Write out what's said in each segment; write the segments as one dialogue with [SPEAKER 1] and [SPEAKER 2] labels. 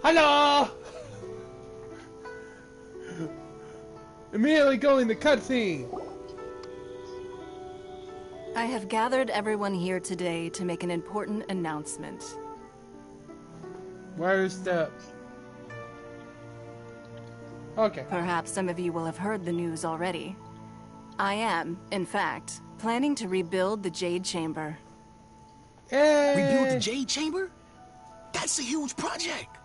[SPEAKER 1] Hello! Immediately going to cutscene.
[SPEAKER 2] I have gathered everyone here today to make an important announcement.
[SPEAKER 1] Where's the... Okay.
[SPEAKER 2] Perhaps some of you will have heard the news already. I am, in fact, planning to rebuild the Jade Chamber.
[SPEAKER 1] Hey!
[SPEAKER 3] Rebuild the Jade Chamber? That's a huge project!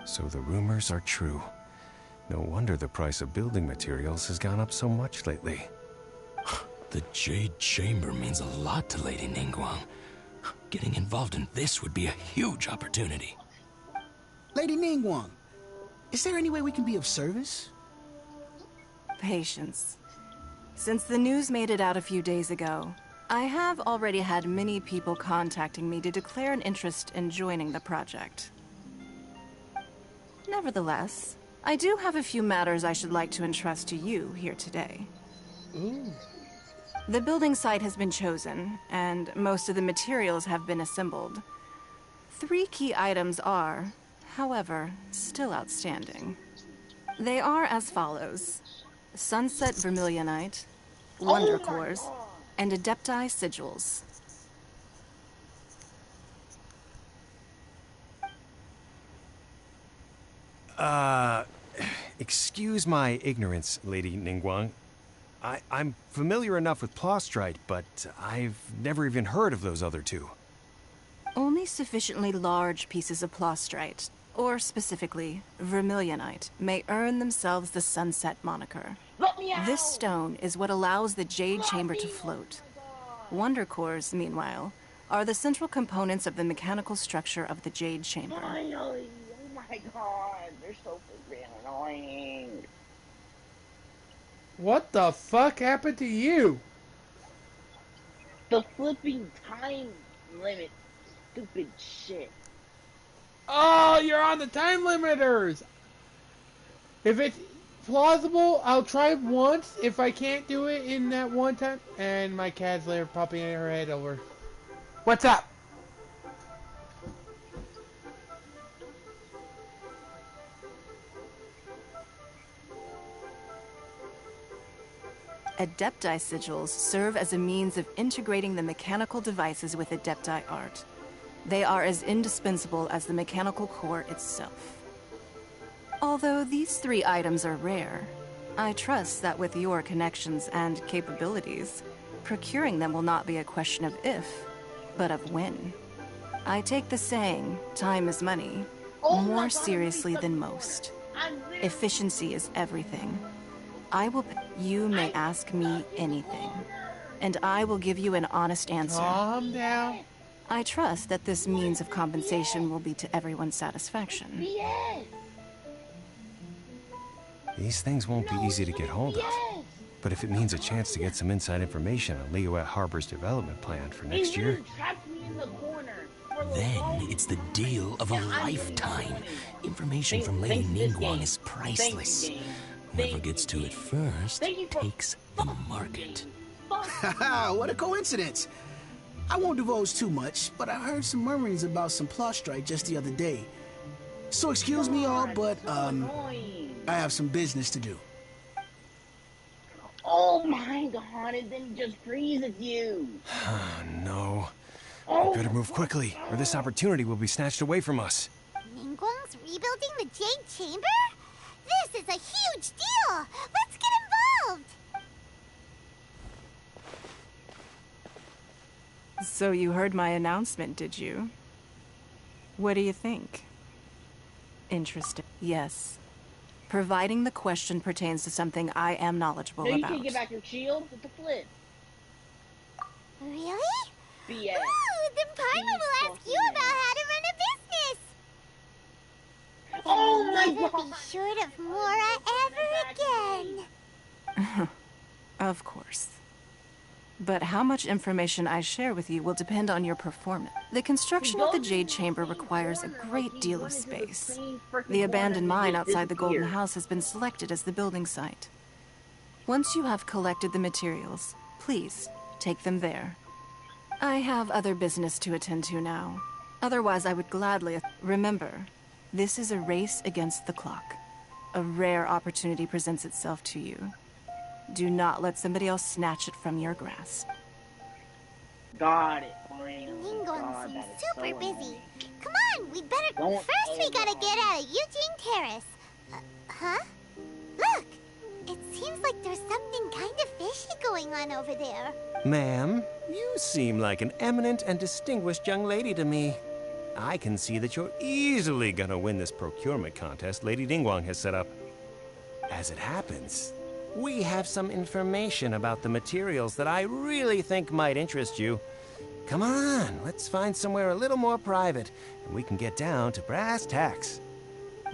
[SPEAKER 4] So the rumors are true. No wonder the price of building materials has gone up so much lately.
[SPEAKER 3] The Jade Chamber means a lot to Lady Ningguang. Getting involved in this would be a huge opportunity.
[SPEAKER 5] Lady Ningguang, is there any way we can be of service?
[SPEAKER 2] Patience. Since the news made it out a few days ago, I have already had many people contacting me to declare an interest in joining the project. Nevertheless, I do have a few matters I should like to entrust to you here today.
[SPEAKER 1] Ooh.
[SPEAKER 2] The building site has been chosen, and most of the materials have been assembled. 3 key items are, however, still outstanding. They are as follows: Sunset Vermilionite, Wonder Cores, and Adepti Sigils.
[SPEAKER 4] Excuse my ignorance, Lady Ningguang. I'm familiar enough with Plostrite, but I've never even heard of those other two.
[SPEAKER 2] Only sufficiently large pieces of Plostrite, or specifically Vermilionite, may earn themselves the Sunset moniker. This stone is what allows the Jade Chamber to float. Wonder Cores, meanwhile, are the central components of the mechanical structure of the Jade Chamber.
[SPEAKER 6] Finally! Oh my god, they're so freaking annoying.
[SPEAKER 1] What the fuck happened to you?
[SPEAKER 6] The flipping time limit. Stupid shit.
[SPEAKER 1] Oh, you're on the time limiters! If it's plausible, I'll try once. If I can't do it in that one time... And my cat's there popping her head over. What's up?
[SPEAKER 2] Adepti Sigils serve as a means of integrating the mechanical devices with Adepti art. They are as indispensable as the mechanical core itself. Although these 3 items are rare, I trust that with your connections and capabilities, procuring them will not be a question of if, but of when. I take the saying, time is money, more seriously than most. Efficiency is everything. You may ask me anything, and I will give you an honest answer.
[SPEAKER 1] Calm down.
[SPEAKER 2] I trust that this means of compensation will be to everyone's satisfaction.
[SPEAKER 4] These things won't be easy to get hold of. But if it means a chance to get some inside information on Liyuet Harbor's development plan for next year...
[SPEAKER 3] Then it's the deal of a lifetime. Information from Lady Ningguang is priceless. Whoever gets to it first takes the market.
[SPEAKER 5] Haha, what a coincidence. I won't divulge too much, but I heard some murmurings about some Plostrite just the other day. So excuse me all, but, I have some business to do.
[SPEAKER 6] Oh my god, and then he just freezes you.
[SPEAKER 4] No. We better move quickly, or this opportunity will be snatched away from us.
[SPEAKER 7] Ningguang's rebuilding the Jade Chamber? This is a huge deal! Let's get involved!
[SPEAKER 2] So you heard my announcement, did you? What do you think? Interesting. Yes. Providing the question pertains to something I am knowledgeable
[SPEAKER 6] No, you
[SPEAKER 2] about.
[SPEAKER 6] can't get back your shield with the flip.
[SPEAKER 7] Really?
[SPEAKER 6] BS.
[SPEAKER 7] Ooh, then Parma will ask you about how to run a business!
[SPEAKER 6] Oh my
[SPEAKER 7] Never
[SPEAKER 6] god!
[SPEAKER 7] be short of Mora ever again!
[SPEAKER 2] Of course. But how much information I share with you will depend on your performance. The construction of the Jade Chamber requires a great deal of space. The abandoned mine outside the Golden House has been selected as the building site. Once you have collected the materials, please take them there. I have other business to attend to now. Otherwise, I would gladly... Remember, this is a race against the clock. A rare opportunity presents itself to you. Do not let somebody else snatch it from your grasp.
[SPEAKER 6] Got it. Finally.
[SPEAKER 7] Ningguang
[SPEAKER 6] God,
[SPEAKER 7] seems
[SPEAKER 6] that is
[SPEAKER 7] super
[SPEAKER 6] so
[SPEAKER 7] busy.
[SPEAKER 6] annoying.
[SPEAKER 7] Come on, we better...
[SPEAKER 6] Don't
[SPEAKER 7] First, we gotta
[SPEAKER 6] ever-
[SPEAKER 7] get out of Eugene Terrace. Huh? Look! It seems like there's something kind of fishy going on over there.
[SPEAKER 4] Ma'am, you seem like an eminent and distinguished young lady to me. I can see that you're easily gonna win this procurement contest Lady Ningguang has set up. As it happens, we have some information about the materials that I really think might interest you. Come on, let's find somewhere a little more private, and we can get down to brass tacks.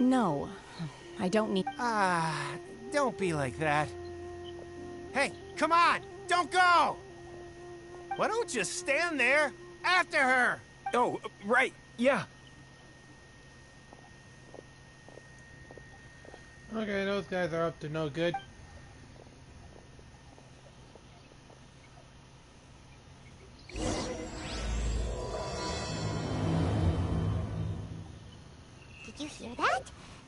[SPEAKER 2] No, I don't need...
[SPEAKER 4] Don't be like that. Hey, come on, don't go! Why don't you stand there after her?
[SPEAKER 8] Oh, right, yeah.
[SPEAKER 1] Okay, those guys are up to no good.
[SPEAKER 7] Did you hear that?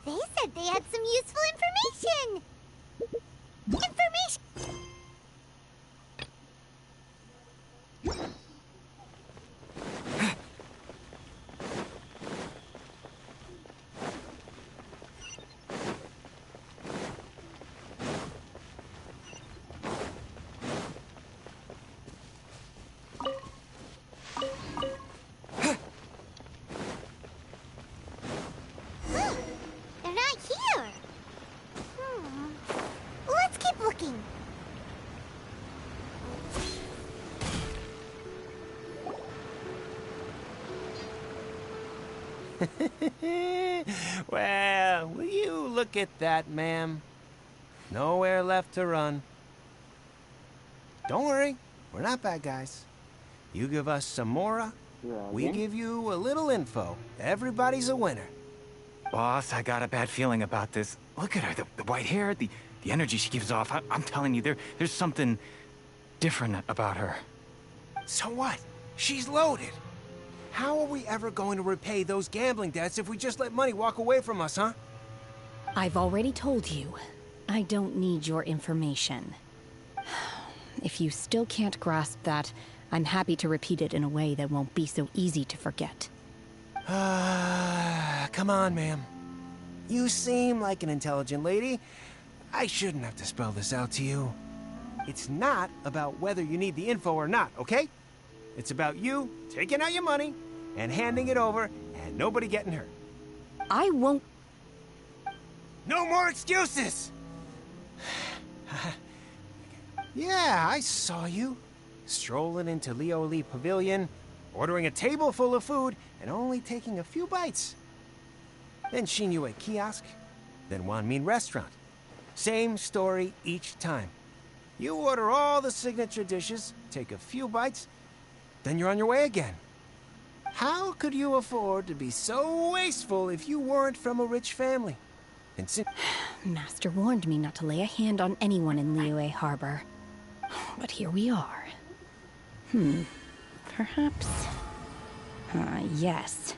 [SPEAKER 7] They said they had some useful information. They're not here. Let's keep looking.
[SPEAKER 4] Well, will you look at that, ma'am? Nowhere left to run. Don't worry, we're not bad guys. You give us some mora, we give you a little info. Everybody's a winner.
[SPEAKER 8] Boss, I got a bad feeling about this. Look at her, the white hair, the energy she gives off. I'm telling you, there's something different about her.
[SPEAKER 4] So what? She's loaded. How are we ever going to repay those gambling debts if we just let money walk away from us, huh?
[SPEAKER 9] I've already told you, I don't need your information. If you still can't grasp that, I'm happy to repeat it in a way that won't be so easy to forget.
[SPEAKER 4] Come on, ma'am. You seem like an intelligent lady. I shouldn't have to spell this out to you. It's not about whether you need the info or not, okay? It's about you taking out your money and handing it over and nobody getting hurt.
[SPEAKER 9] I won't...
[SPEAKER 4] No more excuses! Yeah, I saw you. Strolling into Leo Lee Pavilion, ordering a table full of food, and only taking a few bites. Then Shenhe Kiosk, then Wanmin Restaurant. Same story each time. You order all the signature dishes, take a few bites, then you're on your way again. How could you afford to be so wasteful if you weren't from a rich family? And
[SPEAKER 9] Master warned me not to lay a hand on anyone in Liyue Harbor. But here we are. Perhaps... yes.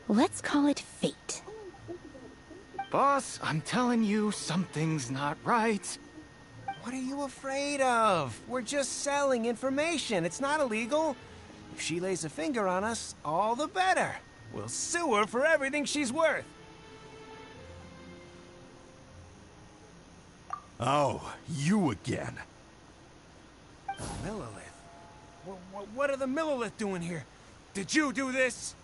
[SPEAKER 9] Let's call it fate.
[SPEAKER 8] Boss, I'm telling you, something's not right.
[SPEAKER 4] what are you afraid of? We're just selling information. It's not illegal. If she lays a finger on us, all the better. We'll sue her for everything she's worth.
[SPEAKER 10] Oh, you again.
[SPEAKER 4] Millilith? What are the Millilith doing here? Did you do this?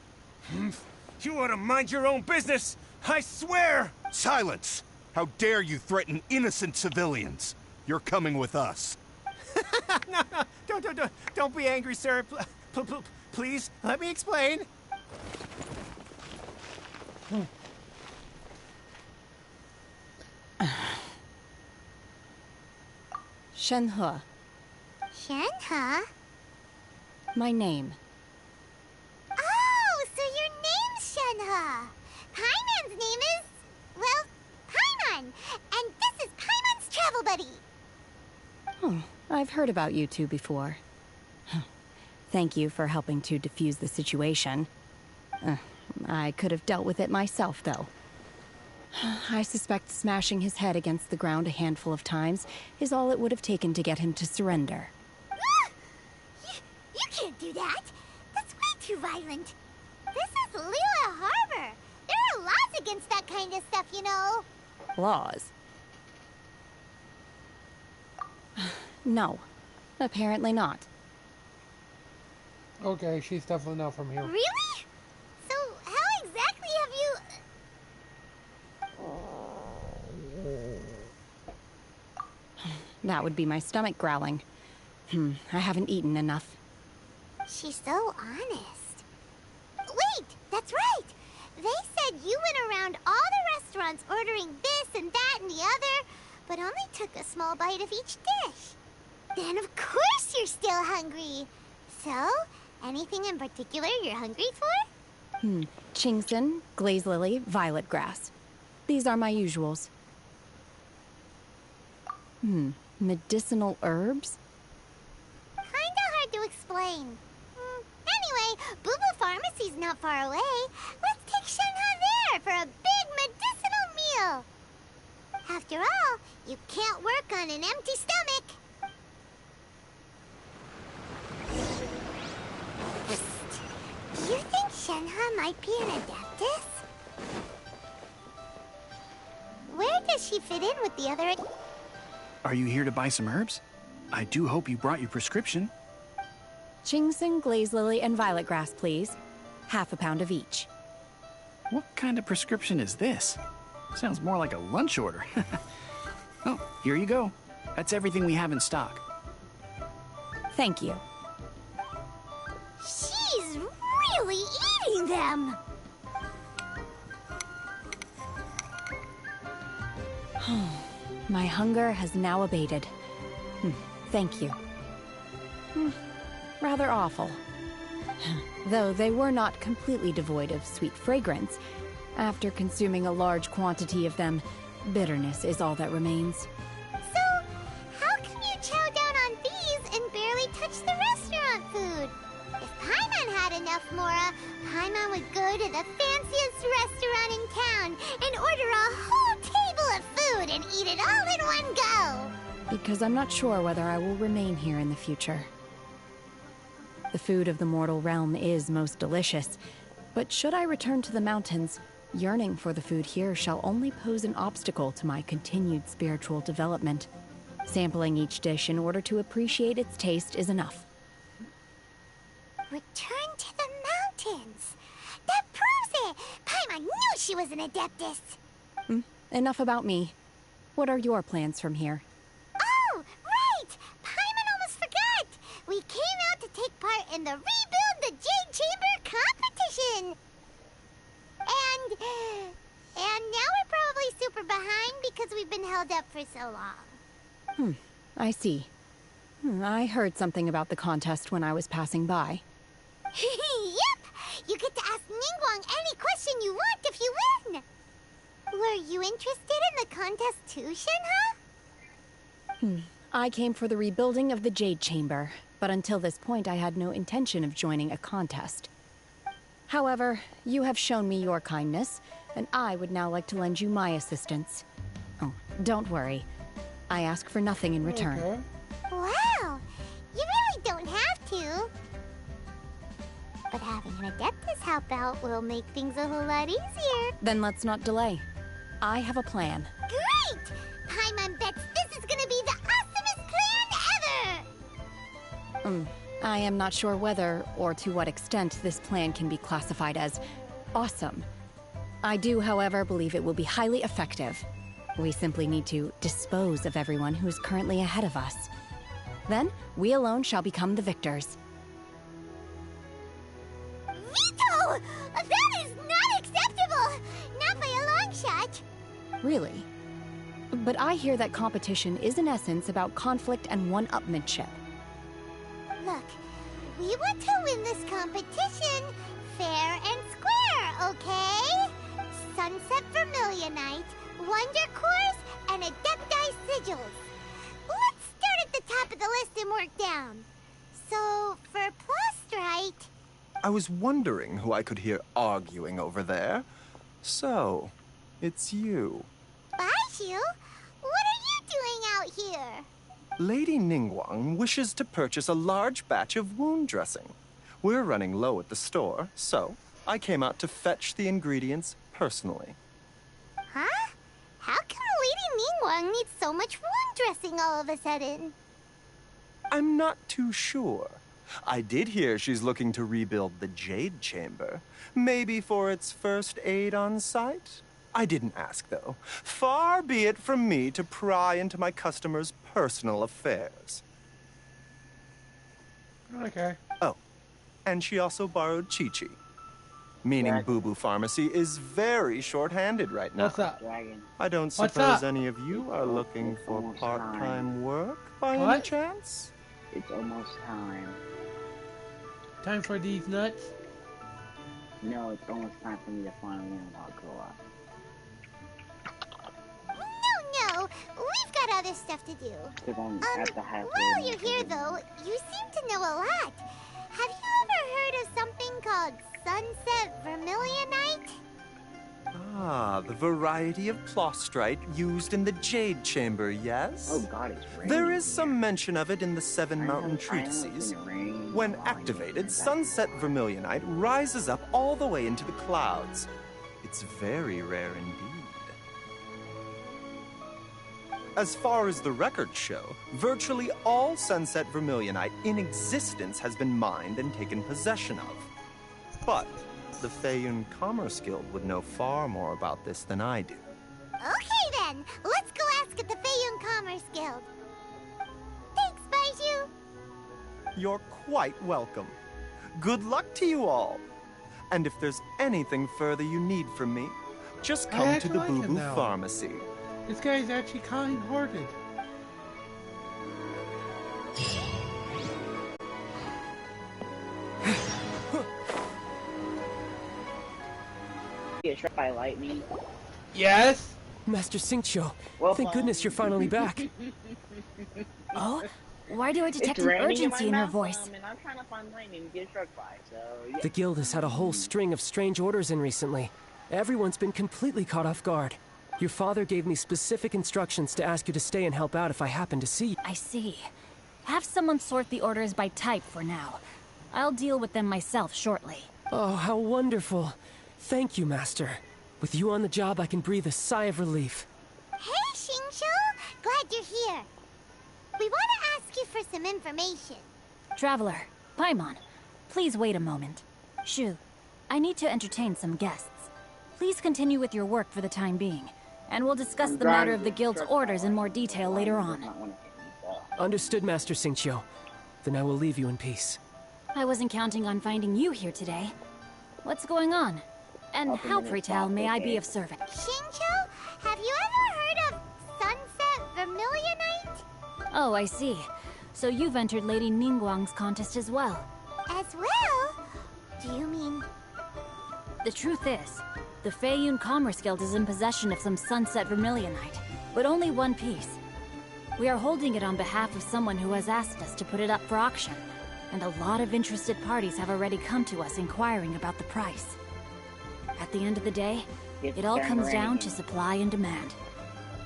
[SPEAKER 4] You ought to mind your own business! I swear!
[SPEAKER 10] Silence! How dare you threaten innocent civilians? You're coming with us.
[SPEAKER 4] No, don't be angry, sir. Please, let me explain.
[SPEAKER 9] Shenhe,
[SPEAKER 7] Shenhe?
[SPEAKER 9] my name.
[SPEAKER 7] Oh, so your name's Shenhe. Paimon's name is, well, Paimon. And this is Paimon's travel buddy.
[SPEAKER 9] Oh, I've heard about you two before. Thank you for helping to defuse the situation. I could have dealt with it myself, though. I suspect smashing his head against the ground a handful of times is all it would have taken to get him to surrender.
[SPEAKER 7] You can't do that. That's way too violent. This is Lila Harbor. There are laws against that kind of stuff, you know.
[SPEAKER 9] Laws? No. Apparently not.
[SPEAKER 1] Okay, she's definitely not from here.
[SPEAKER 7] Really? So, how exactly have you...
[SPEAKER 9] That would be my stomach growling. I haven't eaten enough.
[SPEAKER 7] She's so honest. Wait, that's right. They said you went around all the restaurants ordering this and that and the other, but only took a small bite of each dish. Then of course you're still hungry. So, anything in particular you're hungry for?
[SPEAKER 9] Chingson, glaze lily, violet grass. These are my usuals. Medicinal herbs?
[SPEAKER 7] Kinda hard to explain. Anyway, Booba Pharmacy's not far away. Let's take Shenhe there for a big medicinal meal. After all, you can't work on an empty stomach. Psst. Do you think Shenhe might be an adeptus? Where does she fit in with the other...
[SPEAKER 11] Are you here to buy some herbs? I do hope you brought your prescription.
[SPEAKER 9] Chingson, glaze lily, and violet grass, please. Half a pound of each.
[SPEAKER 11] What kind of prescription is this? Sounds more like a lunch order. Oh, here you go. That's everything we have in stock.
[SPEAKER 9] Thank you.
[SPEAKER 7] She's really eating them!
[SPEAKER 9] My hunger has now abated. Thank you. Rather awful. Though they were not completely devoid of sweet fragrance. After consuming a large quantity of them, bitterness is all that remains.
[SPEAKER 7] So, how can you chow down on these and barely touch the restaurant food? If Paimon had enough Mora, Paimon would go to the fanciest restaurant in town and order a whole table of food and eat it all in one go.
[SPEAKER 9] Because I'm not sure whether I will remain here in the future. The food of the mortal realm is most delicious, but should I return to the mountains, yearning for the food here shall only pose an obstacle to my continued spiritual development. Sampling each dish in order to appreciate its taste is enough.
[SPEAKER 7] Return to the mountains. That proves it. Paimon knew she was an adeptus.
[SPEAKER 9] Enough about me. What are your plans from here?
[SPEAKER 7] Oh, right! Paimon almost forgot. We came out to take part in the Rebuild the Jade Chamber competition. And now we're probably super behind because we've been held up for so long.
[SPEAKER 9] I see. I heard something about the contest when I was passing by.
[SPEAKER 7] Yep! You get to ask Ningguang any question you want if you win! Were you interested in the contest too, Shenhe?
[SPEAKER 9] I came for the rebuilding of the Jade Chamber, but until this point I had no intention of joining a contest. However, you have shown me your kindness, and I would now like to lend you my assistance. Oh, don't worry. I ask for nothing in return.
[SPEAKER 1] Okay.
[SPEAKER 7] Wow! You really don't have to. But having an Adeptus help out will make things a whole lot easier.
[SPEAKER 9] Then let's not delay. I have a plan.
[SPEAKER 7] Great! Paimon bets this is gonna be the awesomest plan ever!
[SPEAKER 9] I am not sure whether or to what extent this plan can be classified as awesome. I do, however, believe it will be highly effective. We simply need to dispose of everyone who is currently ahead of us. Then, we alone shall become the victors.
[SPEAKER 7] Veto! That is not acceptable! Not by a long shot!
[SPEAKER 9] Really? But I hear that competition is in essence about conflict and one-upmanship.
[SPEAKER 7] Look, we want to win this competition fair and square, okay? Sunset Vermilionite, Wonder Cores, and Adepti Sigils. Let's start at the top of the list and work down. So, for Plustrite...
[SPEAKER 12] I was wondering who I could hear arguing over there. So, it's you.
[SPEAKER 7] Baishu? What are you doing out here?
[SPEAKER 12] Lady Ningguang wishes to purchase a large batch of wound dressing. We're running low at the store, so I came out to fetch the ingredients personally.
[SPEAKER 7] Huh? How come Lady Ningguang needs so much wound dressing all of a sudden?
[SPEAKER 12] I'm not too sure. I did hear she's looking to rebuild the Jade Chamber. Maybe for its first aid on site? I didn't ask, though. Far be it from me to pry into my customers' personal affairs.
[SPEAKER 1] Okay.
[SPEAKER 12] Oh, and she also borrowed Chi-Chi. Meaning Boo Boo Pharmacy is very short-handed right now.
[SPEAKER 1] What's up?
[SPEAKER 12] I don't
[SPEAKER 1] What's
[SPEAKER 12] suppose
[SPEAKER 1] up?
[SPEAKER 12] any of you are looking for part-time work by any
[SPEAKER 1] What?
[SPEAKER 12] chance?
[SPEAKER 6] It's almost time.
[SPEAKER 1] Time for these nuts?
[SPEAKER 6] No, it's almost time for me to finally learn about co-op.
[SPEAKER 7] No, we've got other stuff to do.
[SPEAKER 6] Because I'm at the halfway
[SPEAKER 7] While you're
[SPEAKER 6] mark
[SPEAKER 7] here,
[SPEAKER 6] of the
[SPEAKER 7] though, you seem to know a lot. Have you ever heard of something called Sunset Vermilionite?
[SPEAKER 12] Ah, the variety of plostrite used in the Jade Chamber, yes?
[SPEAKER 6] Oh god, it's raining.
[SPEAKER 12] There is some mention of it in the Seven Mountain Treatises. When activated, Sunset Vermilionite rises up all the way into the clouds. It's very rare indeed. As far as the records show, virtually all Sunset Vermilionite in existence has been mined and taken possession of. But the Feiyun Commerce Guild would know far more about this than I do.
[SPEAKER 7] Okay then, let's go ask at the Feiyun Commerce Guild. Thanks, Baiju.
[SPEAKER 12] You're quite welcome. Good luck to you all. And if there's anything further you need from me, just
[SPEAKER 1] I
[SPEAKER 12] come to
[SPEAKER 1] actually
[SPEAKER 12] the
[SPEAKER 1] like
[SPEAKER 12] Boo
[SPEAKER 1] him
[SPEAKER 12] Boo
[SPEAKER 1] now.
[SPEAKER 12] Pharmacy.
[SPEAKER 1] This guy's actually kind-hearted.
[SPEAKER 6] Get struck by lightning.
[SPEAKER 1] Yes?
[SPEAKER 13] Master Xingqiu,
[SPEAKER 6] Well,
[SPEAKER 13] thank goodness you're finally back.
[SPEAKER 2] Oh? Why do I detect
[SPEAKER 6] It's
[SPEAKER 2] an
[SPEAKER 6] raining
[SPEAKER 2] urgency in
[SPEAKER 6] my
[SPEAKER 2] your
[SPEAKER 6] mouth,
[SPEAKER 2] voice?
[SPEAKER 6] and I'm trying to find lightning to get struck by, so yeah.
[SPEAKER 13] The guild has had a whole string of strange orders in recently. Everyone's been completely caught off guard. Your father gave me specific instructions to ask you to stay and help out if I happen to see you.
[SPEAKER 9] I see. Have someone sort the orders by type for now. I'll deal with them myself shortly.
[SPEAKER 13] Oh, how wonderful. Thank you, Master. With you on the job, I can breathe a sigh of relief.
[SPEAKER 7] Hey, Xingqiu! Glad you're here. We want to ask you for some information.
[SPEAKER 9] Traveler, Paimon, please wait a moment. Shu, I need to entertain some guests. Please continue with your work for the time being, and we'll discuss the matter of the guild's orders in more detail later on.
[SPEAKER 13] Understood, Master Xingqiu. Then I will leave you in peace.
[SPEAKER 9] I wasn't counting on finding you here today. What's going on? And how, pray tell, may I be of service?
[SPEAKER 7] Xingqiu, have you ever heard of Sunset Vermilionite?
[SPEAKER 9] Oh, I see. So you've entered Lady Ningguang's contest as well.
[SPEAKER 7] As well? Do you mean...
[SPEAKER 9] The truth is, the Feiyun Commerce Guild is in possession of some Sunset Vermilionite, but only one piece. We are holding it on behalf of someone who has asked us to put it up for auction, and a lot of interested parties have already come to us inquiring about the price. At the end of the day, it all comes down to supply and demand.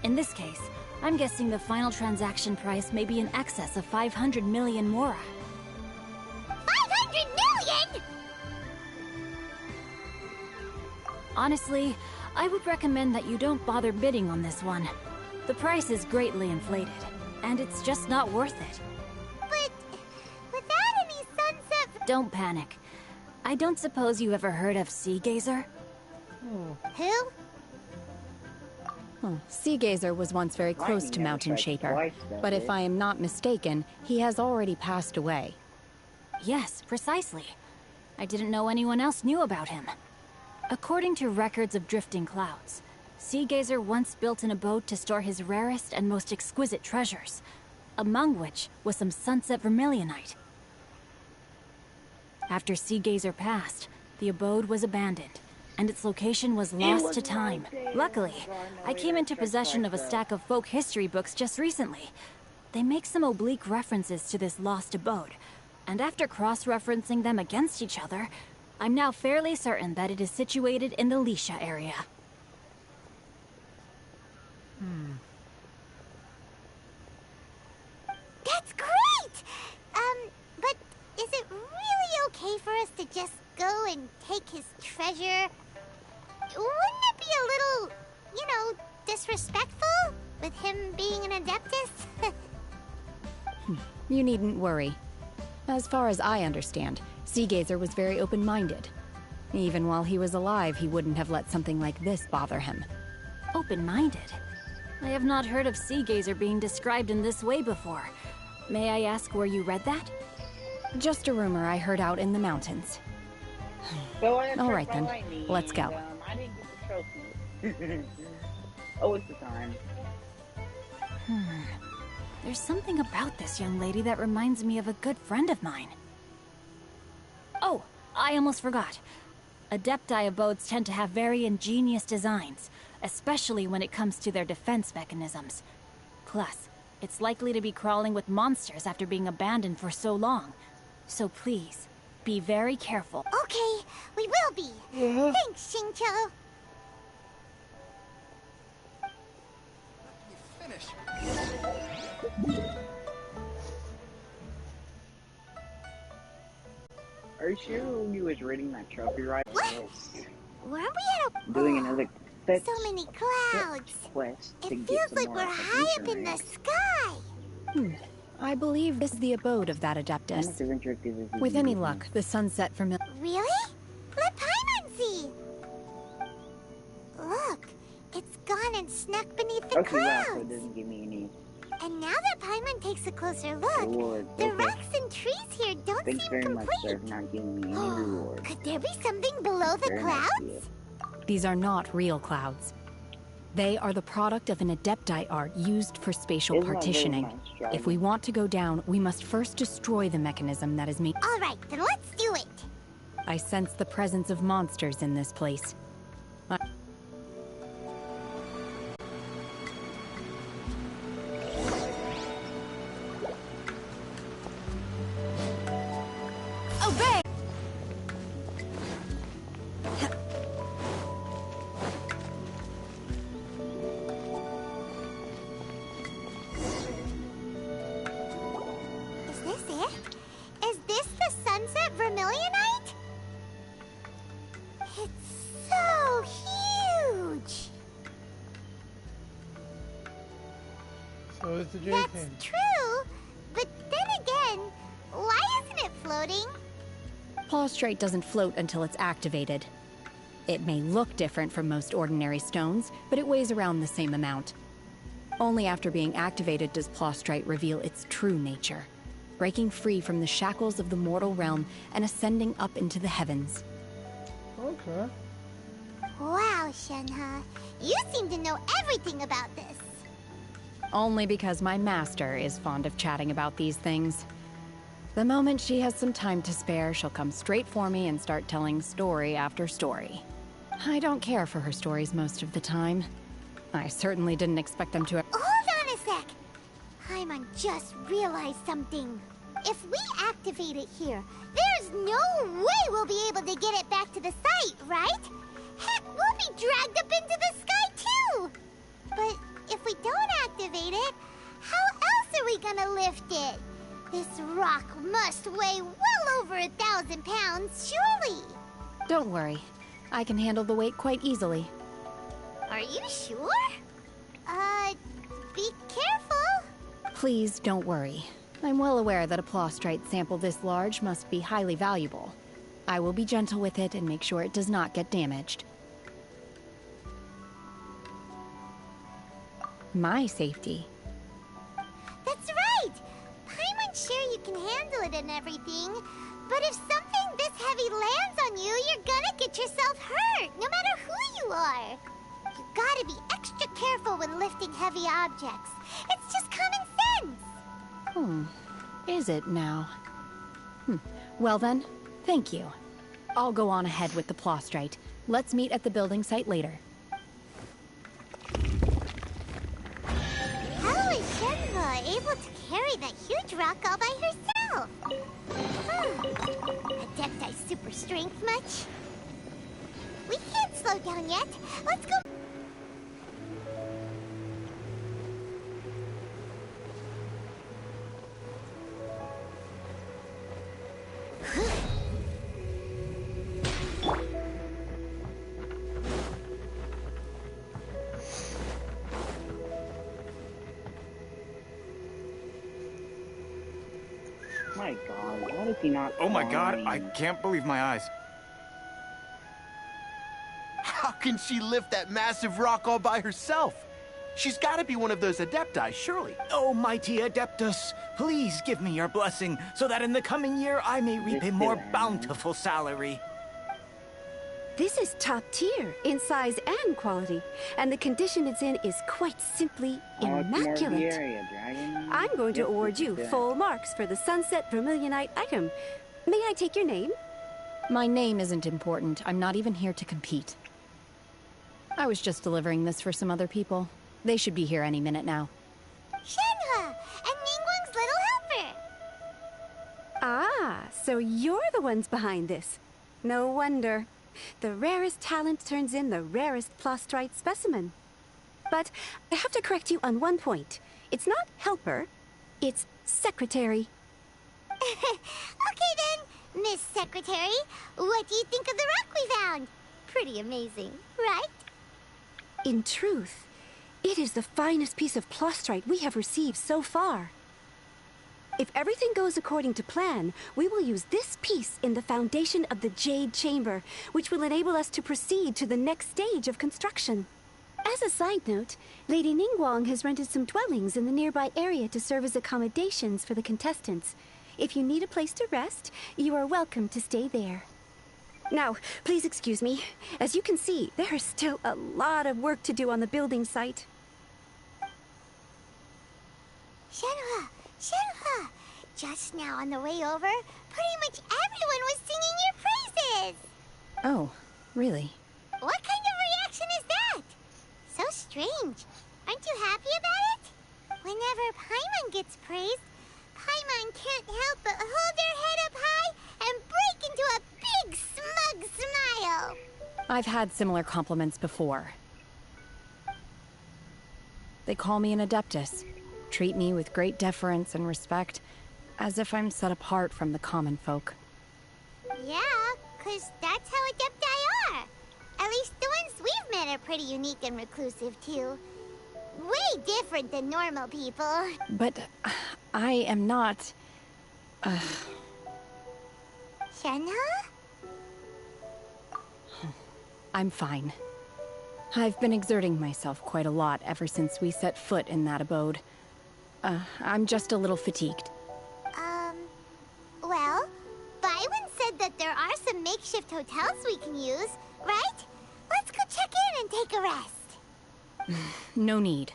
[SPEAKER 9] In this case, I'm guessing the final transaction price may be in excess of 500 million mora.
[SPEAKER 7] 500 million?!
[SPEAKER 9] Honestly, I would recommend that you don't bother bidding on this one. The price is greatly inflated, and it's just not worth it.
[SPEAKER 7] But without any sunset...
[SPEAKER 9] Don't panic. I don't suppose you ever heard of Sea Gazer?
[SPEAKER 7] Who?
[SPEAKER 9] Sea Gazer was once very close to Mountain Shaper, but if I am not mistaken, he has already passed away. Yes, precisely. I didn't know anyone else knew about him. According to records of drifting clouds, Sea Gazer once built an abode to store his rarest and most exquisite treasures, among which was some Sunset Vermilionite. After Sea Gazer passed, the abode was abandoned, and its location was lost to time. Luckily, I came into possession of a stack of folk history books just recently. They make some oblique references to this lost abode,
[SPEAKER 14] and after cross-referencing them against each other, I'm now fairly certain that it is situated in the Lisha area.
[SPEAKER 7] That's great! But is it really okay for us to just go and take his treasure? Wouldn't it be a little, disrespectful with him being an Adeptus?
[SPEAKER 9] You needn't worry. As far as I understand, Seagazer was very open-minded. Even while he was alive, he wouldn't have let something like this bother him.
[SPEAKER 14] Open-minded? I have not heard of Seagazer being described in this way before. May I ask where you read that?
[SPEAKER 9] Just a rumor I heard out in the mountains.
[SPEAKER 6] So
[SPEAKER 9] All right then, let's go.
[SPEAKER 6] I didn't get the trophy. Oh, it's the time.
[SPEAKER 14] There's something about this young lady that reminds me of a good friend of mine. Oh, I almost forgot. Adepti abodes tend to have very ingenious designs, especially when it comes to their defense mechanisms. Plus, it's likely to be crawling with monsters after being abandoned for so long. So please, be very careful.
[SPEAKER 7] Okay, we will be. Thanks, Xingqiu.
[SPEAKER 6] Are you sure you was reading that trophy right?
[SPEAKER 7] What? Weren't we at a...
[SPEAKER 6] Doing another
[SPEAKER 7] so many clouds.
[SPEAKER 6] quest to
[SPEAKER 7] It
[SPEAKER 6] get
[SPEAKER 7] feels
[SPEAKER 6] some
[SPEAKER 7] like
[SPEAKER 6] more
[SPEAKER 7] we're high up in the
[SPEAKER 6] information,
[SPEAKER 7] sky.
[SPEAKER 9] I believe this is the abode of that
[SPEAKER 6] right?
[SPEAKER 9] Adeptus. With any luck, the sunset familiar.
[SPEAKER 7] Really? Let Paimon see. Look, it's gone and snuck beneath the
[SPEAKER 6] Okay, wow, so
[SPEAKER 7] clouds.
[SPEAKER 6] it doesn't give me any
[SPEAKER 7] And now that Paimon takes a closer look,
[SPEAKER 6] rewards.
[SPEAKER 7] the
[SPEAKER 6] Okay.
[SPEAKER 7] rocks and trees here don't
[SPEAKER 6] Thanks
[SPEAKER 7] seem
[SPEAKER 6] very much,
[SPEAKER 7] complete.
[SPEAKER 6] sir, for not giving me any rewards.
[SPEAKER 7] Could there be something below the
[SPEAKER 6] Very nice of
[SPEAKER 7] clouds?
[SPEAKER 9] These are not real clouds. They are the product of an Adepti art used for spatial
[SPEAKER 6] Isn't that very
[SPEAKER 9] partitioning.
[SPEAKER 6] nice,
[SPEAKER 9] If we want to go down, we must first destroy the mechanism that is made.
[SPEAKER 7] All right, then let's do it.
[SPEAKER 9] I sense the presence of monsters in this place.
[SPEAKER 14] Obey!
[SPEAKER 7] Is this it? Is this the sunset vermilionite? It's so huge.
[SPEAKER 1] So is the Jade
[SPEAKER 7] That's
[SPEAKER 1] Palace.
[SPEAKER 7] true, but then again, why isn't it floating?
[SPEAKER 9] Plaustrite doesn't float until it's activated. It may look different from most ordinary stones, but it weighs around the same amount. Only after being activated does Plaustrite reveal its true nature, breaking free from the shackles of the mortal realm and ascending up into the heavens.
[SPEAKER 1] Okay.
[SPEAKER 7] Wow, Shenhe, you seem to know everything about this.
[SPEAKER 9] Only because my master is fond of chatting about these things. The moment she has some time to spare, she'll come straight for me and start telling story after story. I don't care for her stories most of the time. I certainly didn't expect them to.
[SPEAKER 7] Hold on a sec. Paimon just realized something. If we activate it here, there's no way we'll be able to get it back to the site, right? Heck, we'll be dragged up into the sky too! But if we don't activate it, how else are we gonna lift it? This rock must weigh well over 1,000 pounds, surely!
[SPEAKER 9] Don't worry. I can handle the weight quite easily.
[SPEAKER 7] Are you sure? Be careful!
[SPEAKER 9] Please don't worry. I'm well aware that a plaustrite sample this large must be highly valuable. I will be gentle with it and make sure it does not get damaged. My safety.
[SPEAKER 7] That's right! Paimon's sure you can handle it and everything, but if something this heavy lands on you, you're gonna get yourself hurt, no matter who you are. You gotta be extra careful when lifting heavy objects. It's just common sense!
[SPEAKER 9] Is it now? Well then, thank you. I'll go on ahead with the plaustrite. Let's meet at the building site later.
[SPEAKER 7] How is Shenhe able to carry that huge rock all by herself? yourself. Adepti super strength much? We can't slow down yet. Let's go.
[SPEAKER 6] My god, what is he not
[SPEAKER 8] Oh my god,
[SPEAKER 6] flying?
[SPEAKER 8] I can't believe my eyes.
[SPEAKER 12] How can she lift that massive rock all by herself? She's got to be one of those Adepti, surely.
[SPEAKER 8] Oh, mighty Adeptus, please give me your blessing so that in the coming year I may reap a more bountiful salary.
[SPEAKER 15] This is top tier in size and quality, and the condition it's in is quite simply immaculate. I'm going to award you full marks for the Sunset Vermilionite item. May I take your name?
[SPEAKER 9] My name isn't important. I'm not even here to compete. I was just delivering this for some other people. They should be here any minute now.
[SPEAKER 7] Shenhe, and Ningguang's little helper.
[SPEAKER 15] Ah, so you're the ones behind this. No wonder. The rarest talent turns in the rarest plastrite specimen. But I have to correct you on one point. It's not helper, it's secretary.
[SPEAKER 7] Okay then, Miss Secretary. What do you think of the rock we found? Pretty amazing, right?
[SPEAKER 15] In truth, it is the finest piece of plastrite we have received so far. If everything goes according to plan, we will use this piece in the foundation of the Jade Chamber, which will enable us to proceed to the next stage of construction. As a side note, Lady Ningguang has rented some dwellings in the nearby area to serve as accommodations for the contestants. If you need a place to rest, you are welcome to stay there. Now, please excuse me. As you can see, there is still a lot of work to do on the building site.
[SPEAKER 7] Shenhe! Shenhe! Just now on the way over, pretty much everyone was singing your praises!
[SPEAKER 9] Oh, really?
[SPEAKER 7] What kind of reaction is that? So strange. Aren't you happy about it? Whenever Paimon gets praised, Paimon can't help but hold their head up high and break into a big smug smile.
[SPEAKER 9] I've had similar compliments before. They call me an Adeptus, treat me with great deference and respect, as if I'm set apart from the common folk.
[SPEAKER 7] Yeah, 'cause that's how Adepti are. At least the ones we've met are pretty unique and reclusive, too. Way different than normal people.
[SPEAKER 9] But I am not...
[SPEAKER 7] Shenhe?
[SPEAKER 9] I'm fine. I've been exerting myself quite a lot ever since we set foot in that abode. I'm just a little fatigued.
[SPEAKER 7] Well, Byron said that there are some makeshift hotels we can use, right? Let's go check in and take a rest.
[SPEAKER 9] No need.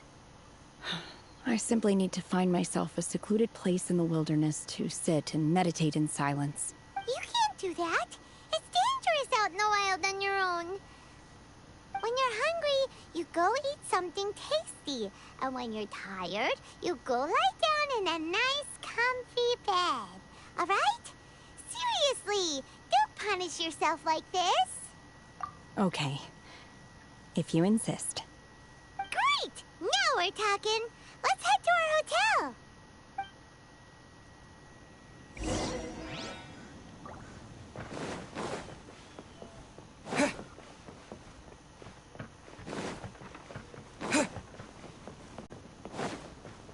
[SPEAKER 9] I simply need to find myself a secluded place in the wilderness to sit and meditate in silence.
[SPEAKER 7] You can't do that. It's dangerous out in the wild on your own. When you're hungry, you go eat something tasty. And when you're tired, you go lie down in a nice, comfy bed. All right? Seriously, don't punish yourself like this.
[SPEAKER 9] Okay. If you insist.
[SPEAKER 7] Great! Now we're talking. Let's